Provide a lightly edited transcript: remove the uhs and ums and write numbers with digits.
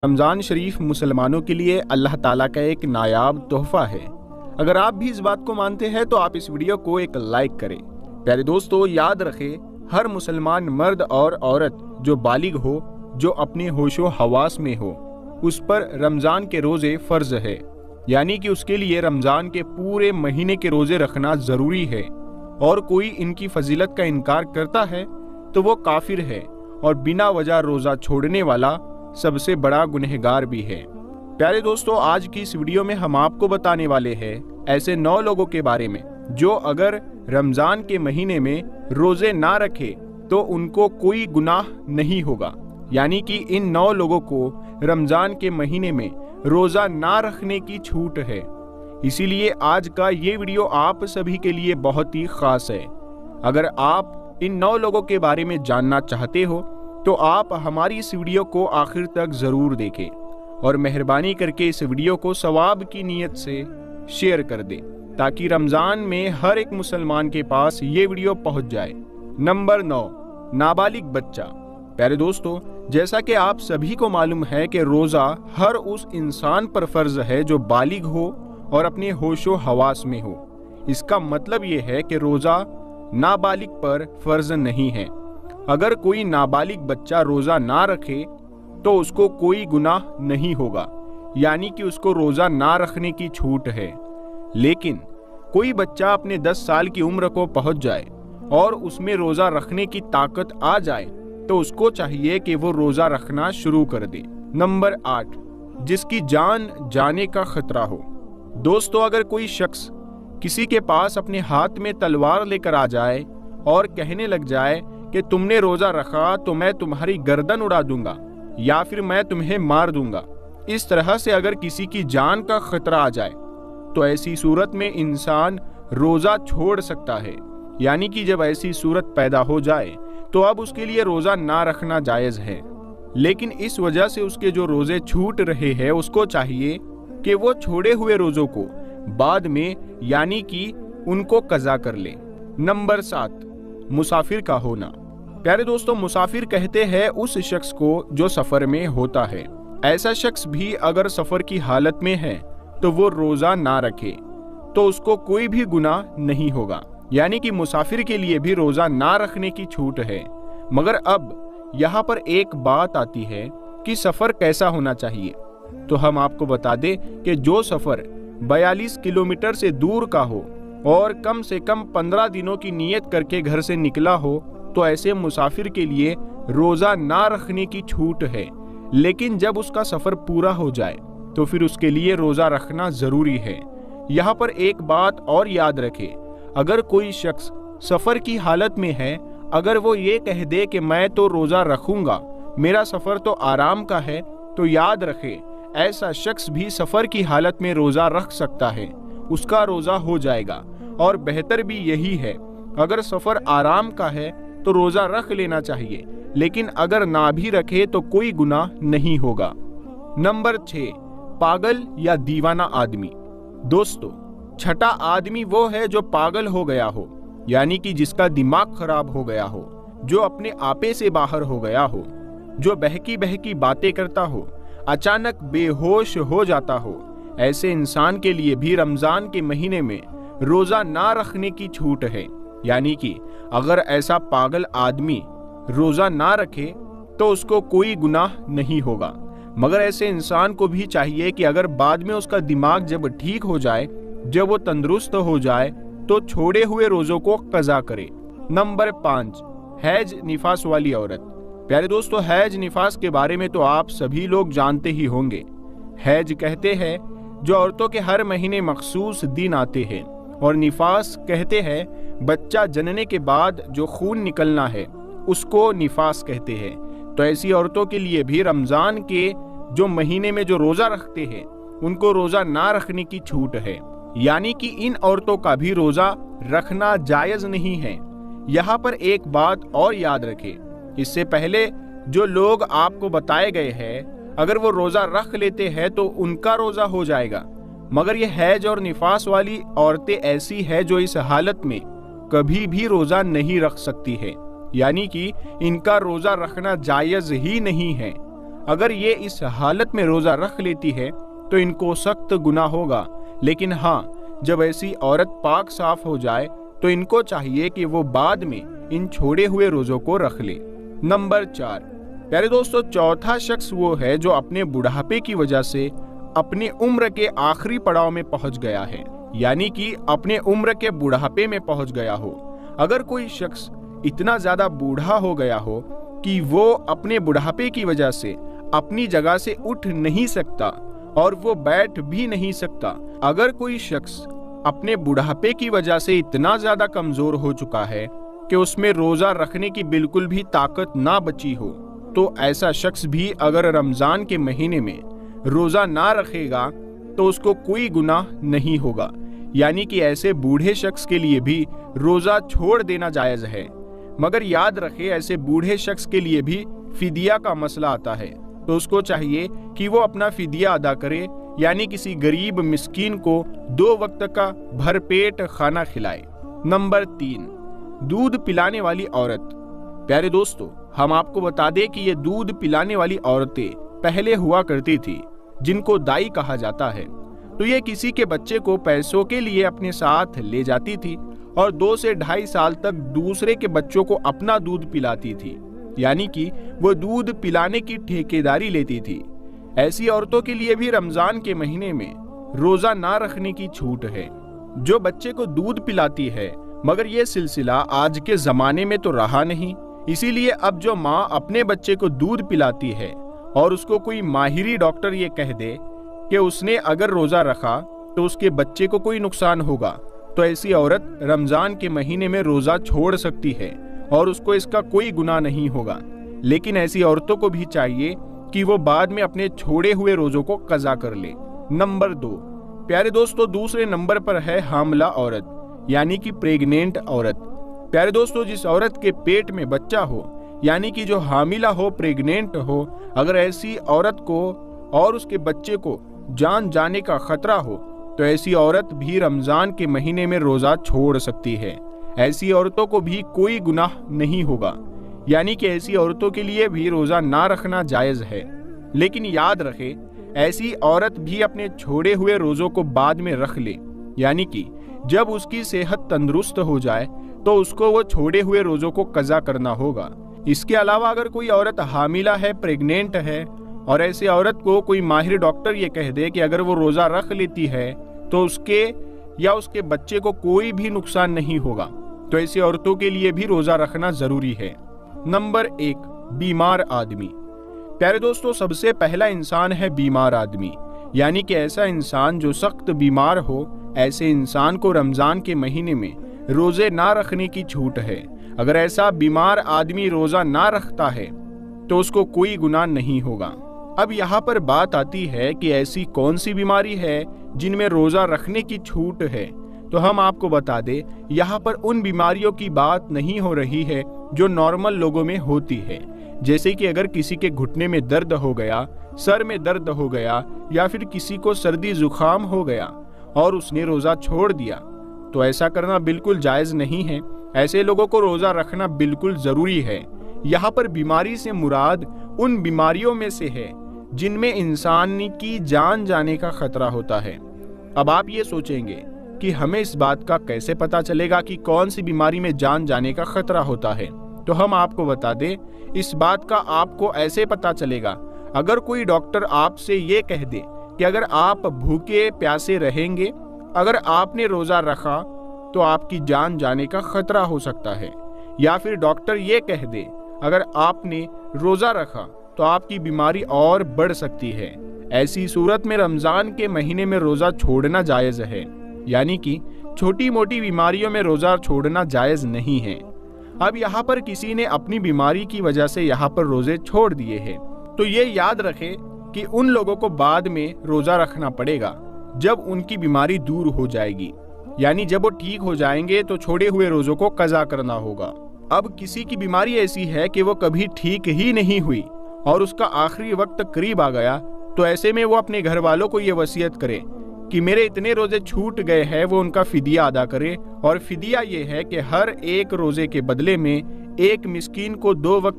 رمضان شریف مسلمانوں کے لیے اللہ تعالیٰ کا ایک نایاب تحفہ ہے۔ اگر آپ بھی اس بات کو مانتے ہیں تو آپ اس ویڈیو کو ایک لائک کریں۔ پیارے دوستو، یاد رکھیں، ہر مسلمان مرد اور عورت جو بالغ ہو، جو اپنے ہوش و حواس میں ہو، اس پر رمضان کے روزے فرض ہے، یعنی کہ اس کے لیے رمضان کے پورے مہینے کے روزے رکھنا ضروری ہے، اور کوئی ان کی فضیلت کا انکار کرتا ہے تو وہ کافر ہے اور بنا وجہ روزہ چھوڑنے والا سب سے بڑا گنہگار بھی ہے۔ پیارے دوستو، آج کی اس ویڈیو میں ہم آپ کو بتانے والے ہیں ایسے 9 لوگوں کے بارے میں جو اگر رمضان کے مہینے میں روزے نہ رکھے تو ان کو کوئی گناہ نہیں ہوگا، یعنی کہ ان 9 لوگوں کو رمضان کے مہینے میں روزہ نہ رکھنے کی چھوٹ ہے۔ اسی لیے آج کا یہ ویڈیو آپ سبھی کے لیے بہت ہی خاص ہے۔ اگر آپ ان 9 لوگوں کے بارے میں جاننا چاہتے ہو تو آپ ہماری اس ویڈیو کو آخر تک ضرور دیکھیں، اور مہربانی کر کے اس ویڈیو کو ثواب کی نیت سے شیئر کر دیں تاکہ رمضان میں ہر ایک مسلمان کے پاس یہ ویڈیو پہنچ جائے۔ نمبر 9، نابالغ بچہ۔ پیارے دوستو، جیسا کہ آپ سبھی کو معلوم ہے کہ روزہ ہر اس انسان پر فرض ہے جو بالغ ہو اور اپنے ہوش و حواس میں ہو۔ اس کا مطلب یہ ہے کہ روزہ نابالغ پر فرض نہیں ہے۔ اگر کوئی نابالغ بچہ روزہ نہ رکھے تو اس کو کوئی گناہ نہیں ہوگا، یعنی کہ اس کو روزہ نہ رکھنے کی چھوٹ ہے۔ لیکن کوئی بچہ اپنے 10 سال کی عمر کو پہنچ جائے اور اس میں روزہ رکھنے کی طاقت آ جائے تو اس کو چاہیے کہ وہ روزہ رکھنا شروع کر دے۔ نمبر 8، جس کی جان جانے کا خطرہ ہو۔ دوستو، اگر کوئی شخص کسی کے پاس اپنے ہاتھ میں تلوار لے کر آ جائے اور کہنے لگ جائے کہ تم نے روزہ رکھا تو میں تمہاری گردن اڑا دوں گا یا پھر میں تمہیں مار دوں گا، اس طرح سے اگر کسی کی جان کا خطرہ آ جائے تو ایسی صورت میں انسان روزہ چھوڑ سکتا ہے، یعنی کہ جب ایسی صورت پیدا ہو جائے تو اب اس کے لیے روزہ نہ رکھنا جائز ہے۔ لیکن اس وجہ سے اس کے جو روزے چھوٹ رہے ہیں اس کو چاہیے کہ وہ چھوڑے ہوئے روزوں کو بعد میں یعنی کہ ان کو قضا کر لے۔ نمبر 7، مسافر کا ہونا۔ پیارے دوستو، مسافر کہتے ہیں اس شخص کو جو سفر میں ہوتا ہے۔ ایسا شخص بھی اگر سفر کی حالت میں ہے تو وہ روزہ نہ رکھے تو اس کو کوئی بھی گناہ نہیں ہوگا، یعنی کہ مسافر کے لیے بھی روزہ نہ رکھنے کی چھوٹ ہے۔ مگر اب یہاں پر ایک بات آتی ہے کہ سفر کیسا ہونا چاہیے، تو ہم آپ کو بتا دیں کہ جو سفر 42 کلومیٹر سے دور کا ہو اور کم سے کم 15 دنوں کی نیت کر کے گھر سے نکلا ہو تو ایسے مسافر کے لیے روزہ نہ رکھنے کی چھوٹ ہے۔ لیکن جب اس کا سفر پورا ہو جائے تو پھر اس کے لیے روزہ رکھنا ضروری ہے۔ یہاں پر ایک بات اور یاد رکھے، اگر کوئی شخص سفر کی حالت میں ہے، اگر وہ یہ کہہ دے کہ میں تو روزہ رکھوں گا، میرا سفر تو آرام کا ہے، تو یاد رکھے ایسا شخص بھی سفر کی حالت میں روزہ رکھ سکتا ہے، اس کا روزہ ہو جائے گا۔ اور بہتر بھی یہی ہے، اگر سفر آرام کا ہے تو روزہ رکھ لینا چاہیے، لیکن اگر نہ بھی رکھے تو کوئی گناہ نہیں ہوگا۔ نمبر 6، پاگل یا دیوانہ آدمی۔ دوستو، چھٹا آدمی وہ ہے جو پاگل ہو گیا ہو، یعنی کہ جس کا دماغ خراب ہو گیا ہو، جو اپنے آپے سے باہر ہو گیا ہو، جو بہکی بہکی باتیں کرتا ہو، اچانک بے ہوش ہو جاتا ہو۔ ایسے انسان کے لیے بھی رمضان کے مہینے میں روزہ نہ رکھنے کی چھوٹ ہے، یعنی کہ اگر ایسا پاگل آدمی روزہ نہ رکھے تو اس کو کوئی گناہ نہیں ہوگا۔ مگر ایسے انسان کو بھی چاہیے کہ اگر بعد میں اس کا دماغ جب ٹھیک ہو جائے، جب وہ تندرست ہو جائے تو چھوڑے ہوئے روزوں کو قضا کرے۔ نمبر 5، حیض نفاس والی عورت۔ پیارے دوستو، حیض نفاس کے بارے میں تو آپ سبھی لوگ جانتے ہی ہوں گے۔ حیض کہتے ہیں جو عورتوں کے ہر مہینے مخصوص دن آتے ہیں، اور نفاس کہتے ہیں بچہ جننے کے بعد جو خون نکلنا ہے اس کو نفاس کہتے ہیں۔ تو ایسی عورتوں کے لیے بھی رمضان کے جو مہینے میں جو روزہ رکھتے ہیں ان کو روزہ نہ رکھنے کی چھوٹ ہے، یعنی کہ ان عورتوں کا بھی روزہ رکھنا جائز نہیں ہے۔ یہاں پر ایک بات اور یاد رکھیں، اس سے پہلے جو لوگ آپ کو بتائے گئے ہیں اگر وہ روزہ رکھ لیتے ہیں تو ان کا روزہ ہو جائے گا، مگر یہ حیض اور نفاس والی عورتیں ایسی ہیں جو اس حالت میں کبھی بھی روزہ نہیں رکھ سکتی ہے، یعنی کہ ان کا روزہ رکھنا جائز ہی نہیں ہے۔ اگر یہ اس حالت میں روزہ رکھ لیتی ہے تو ان کو سخت گناہ ہوگا، لیکن ہاں جب ایسی عورت پاک صاف ہو جائے تو ان کو چاہیے کہ وہ بعد میں ان چھوڑے ہوئے روزوں کو رکھ لے۔ نمبر 4، پیارے دوستو، چوتھا شخص وہ ہے جو اپنے بڑھاپے کی وجہ سے اپنی عمر کے آخری پڑاؤ میں پہنچ گیا ہے، یعنی کہ اپنے عمر کے بڑھاپے میں پہنچ گیا ہو۔ اگر کوئی شخص اتنا زیادہ بوڑھا ہو گیا ہو کہ وہ اپنے بڑھاپے کی وجہ سے اپنی جگہ سے اٹھ نہیں سکتا اور وہ بیٹھ بھی نہیں سکتا، اگر کوئی شخص اپنے بڑھاپے کی وجہ سے اتنا زیادہ کمزور ہو چکا ہے کہ اس میں روزہ رکھنے کی بالکل بھی طاقت نہ بچی ہو، تو ایسا شخص بھی اگر رمضان کے مہینے میں روزہ نہ رکھے گا تو اس کو کوئی گناہ نہیں ہوگا، یعنی کہ ایسے بوڑھے شخص کے لیے بھی روزہ چھوڑ دینا جائز ہے۔ مگر یاد رکھے ایسے بوڑھے شخص کے لیے بھی فدیہ کا مسئلہ آتا ہے، تو اس کو چاہیے کہ وہ اپنا فدیہ ادا کرے، یعنی کسی غریب مسکین کو 2 وقت کا بھر پیٹ کھانا کھلائے۔ نمبر 3، دودھ پلانے والی عورت۔ پیارے دوستو، ہم آپ کو بتا دیں کہ یہ دودھ پلانے والی عورتیں پہلے ہوا کرتی تھی، جن کو دائی کہا جاتا ہے۔ تو یہ کسی کے بچے کو پیسوں کے لیے اپنے ساتھ لے جاتی تھی اور 2 سے 2.5 سال تک دوسرے کے بچوں کو اپنا دودھ پلاتی تھی، یعنی کہ وہ دودھ پلانے کی ٹھیکیداری لیتی تھی۔ ایسی عورتوں کے لیے بھی رمضان کے مہینے میں روزہ نہ رکھنے کی چھوٹ ہے، جو بچے کو دودھ پلاتی ہے۔ مگر یہ سلسلہ آج کے زمانے میں تو رہا نہیں، اسی لیے اب جو ماں اپنے بچے کو دودھ پلاتی ہے اور اس کو کوئی ماہری ڈاکٹر یہ کہہ دے کہ اس نے اگر روزہ رکھا تو اس کے بچے کو کوئی نقصان ہوگا، تو ایسی عورت رمضان کے مہینے میں روزہ چھوڑ سکتی ہے اور اس کو اس کا کوئی گناہ نہیں ہوگا۔ لیکن ایسی عورتوں کو بھی چاہیے کہ وہ بعد میں اپنے چھوڑے ہوئے روزوں کو قضا کر لے۔ نمبر 2، پیارے دوستو، دوسرے نمبر پر ہے حاملہ عورت، یعنی کہ پریگنینٹ عورت۔ پیارے دوستو، جس عورت کے پیٹ میں بچہ ہو، یعنی کہ جو حاملہ ہو، پریگنینٹ ہو، اگر ایسی عورت کو اور اس کے بچے کو جان جانے کا خطرہ ہو تو ایسی عورت بھی رمضان کے مہینے میں روزہ چھوڑ سکتی ہے۔ ایسی عورتوں کو بھی کوئی گناہ نہیں ہوگا، یعنی کہ ایسی عورتوں کے لیے بھی روزہ نہ رکھنا جائز ہے۔ لیکن یاد رکھے ایسی عورت بھی اپنے چھوڑے ہوئے روزوں کو بعد میں رکھ لے، یعنی کہ جب اس کی صحت تندرست ہو جائے تو اس کو وہ چھوڑے ہوئے روزوں کو قضا کرنا ہوگا۔ اس کے علاوہ اگر کوئی عورت حاملہ ہے، پریگنینٹ ہے، اور ایسی عورت کو کوئی ماہر ڈاکٹر یہ کہہ دے کہ اگر وہ روزہ رکھ لیتی ہے تو اس کے یا اس کے بچے کو کوئی بھی نقصان نہیں ہوگا، تو ایسی عورتوں کے لیے بھی روزہ رکھنا ضروری ہے۔ نمبر 1، بیمار آدمی۔ پیارے دوستو، سب سے پہلا انسان ہے بیمار آدمی، یعنی کہ ایسا انسان جو سخت بیمار ہو۔ ایسے انسان کو رمضان کے مہینے میں روزے نہ رکھنے کی چھوٹ ہے۔ اگر ایسا بیمار آدمی روزہ نہ رکھتا ہے تو اس کو کوئی گناہ نہیں ہوگا۔ اب یہاں پر بات آتی ہے کہ ایسی کون سی بیماری ہے جن میں روزہ رکھنے کی چھوٹ ہے، تو ہم آپ کو بتا دیں یہاں پر ان بیماریوں کی بات نہیں ہو رہی ہے جو نارمل لوگوں میں ہوتی ہے، جیسے کہ اگر کسی کے گھٹنے میں درد ہو گیا، سر میں درد ہو گیا، یا پھر کسی کو سردی زکام ہو گیا اور اس نے روزہ چھوڑ دیا، تو ایسا کرنا بالکل جائز نہیں ہے۔ ایسے لوگوں کو روزہ رکھنا بالکل ضروری ہے۔ یہاں پر بیماری سے مراد ان بیماریوں میں سے ہے جن میں انسان کی جان جانے کا خطرہ ہوتا ہے۔ اب آپ یہ سوچیں گے کہ ہمیں اس بات کا کیسے پتا چلے گا کہ کون سی بیماری میں جان جانے کا خطرہ ہوتا ہے؟ تو ہم آپ کو بتا دیں، اس بات کا آپ کو ایسے پتا چلے گا اگر کوئی ڈاکٹر آپ سے یہ کہہ دے کہ اگر آپ بھوکے پیاسے رہیں گے، اگر آپ نے روزہ رکھا تو آپ کی جان جانے کا خطرہ ہو سکتا ہے، یا پھر ڈاکٹر یہ کہہ دے اگر آپ نے روزہ رکھا تو آپ کی بیماری اور بڑھ سکتی ہے۔ ایسی صورت میں رمضان کے مہینے میں روزہ چھوڑنا جائز ہے، یعنی کہ چھوٹی موٹی بیماریوں میں روزہ چھوڑنا جائز نہیں ہے۔ اب یہاں پر کسی نے اپنی بیماری کی وجہ سے یہاں پر روزے چھوڑ دیے ہیں، تو یہ یاد رکھے کہ ان لوگوں کو بعد میں روزہ رکھنا پڑے گا جب ان کی بیماری دور ہو جائے گی، یعنی جب وہ ٹھیک ہو جائیں گے تو چھوڑے ہوئے روزوں کو قضا کرنا ہوگا۔ اب کسی کی بیماری ایسی ہے کہ وہ کبھی ٹھیک ہی نہیں ہوئی اور اس کا آخری وقت قریب آ گیا، تو ایسے میں وہ اپنے گھر والوں کو یہ وصیت کرے کہ میرے اتنے روزے چھوٹ گئے ہیں، وہ ان کا فدیہ ادا کرے، اور فدیہ یہ ہے کہ ہر ایک روزے کے بدلے میں ایک مسکین کو 2 وقت